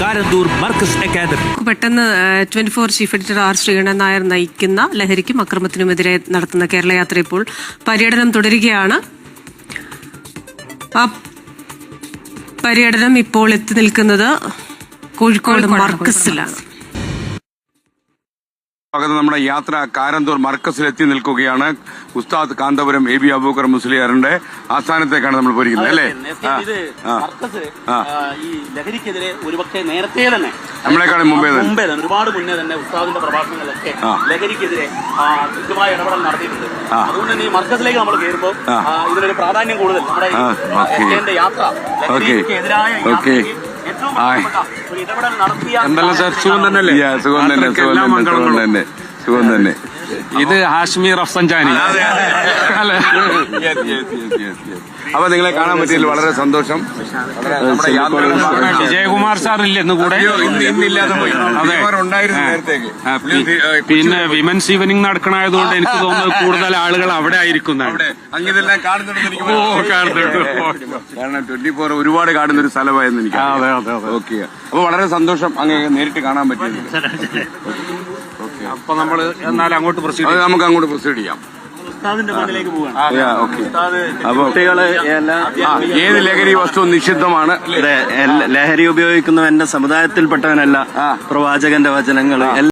Karanthur Markaz academy. പെട്ടെന്ന് 24 chief editor R Sreekandan Nair നയിക്കുന്ന ലഹരിക്കും അക്രമത്തിനുമെതിരെ നടത്തുന്ന കേരള യാത്ര ഇപ്പോൾ പര്യടനം തുടരുകയാണ്. ആ പര്യടനം ഇപ്പോൾ എത്തി നിൽക്കുന്നത് കോഴിക്കോട് മർക്കസിലാണ്. നമ്മുടെ യാത്ര കാരന്തൂർ മർക്കസിൽ എത്തി നിൽക്കുകയാണ്. ഉസ്താദ് കാന്തപുരം എ ബി അബൂബക്കർ മുസ്ലിയാറിന്റെ ആസ്ഥാനത്തേക്കാണ് നമ്മൾ പോയിരിക്കുന്നത് അല്ലേ? ഈ ലഹരിക്കെതിരെ ഒരുപക്ഷെ നേരത്തെ തന്നെ നമ്മളെക്കാളും മുമ്പേ ഒരുപാട് മുന്നേ തന്നെ ഉസ്താദിന്റെ പ്രഭാഷണങ്ങളൊക്കെ ലഹരിക്കെതിരെ കൃത്യമായ ഇടപെടൽ നടത്തിയിട്ടുണ്ട്. അതുകൊണ്ട് തന്നെ ഈ മർക്കസിലേക്ക് നമ്മൾ കയറുമ്പോൾ ഇതിനൊരു പ്രാധാന്യം കൂടുതൽ നമ്മുടെ യാത്ര ലഹരിക്കെതിരായ എന്തല്ല സാർ, സുഖം തന്നെയല്ലേ? സുഖം തന്നെ, സുഖം തന്നെ. ഇത് ഹാഷ്മി റഫ്സഞ്ചാനി. അപ്പൊ നിങ്ങളെ കാണാൻ പറ്റിയതിൽ വളരെ സന്തോഷം. വിജയകുമാർ സാർ ഇല്ല ഇന്ന് കൂടെ, പിന്നെ വിമൻസ് ഈവനിങ് നടക്കണായതുകൊണ്ട് എനിക്ക് തോന്നുന്നത് കൂടുതൽ ആളുകൾ അവിടെ ആയിരിക്കുന്നതാണ്. കാരണം 24 ഒരുപാട് കാണുന്ന ഒരു സ്ഥലമായിരുന്നു എനിക്ക്. ഓക്കെ, അപ്പൊ വളരെ സന്തോഷം അങ്ങനെ നേരിട്ട് കാണാൻ പറ്റിയത്. അപ്പൊ നമ്മള് എന്നാൽ അങ്ങോട്ട് പ്രൊസീഡ്, നമുക്ക് അങ്ങോട്ട് പ്രൊസീഡ് ചെയ്യാം. അപ്പൊ ഏത് ലഹരി വസ്തു നിഷിദ്ധമാണ്? ലഹരി ഉപയോഗിക്കുന്നവന്റെ സമുദായത്തിൽപ്പെട്ടവനല്ല പ്രവാചകന്റെ വചനങ്ങൾ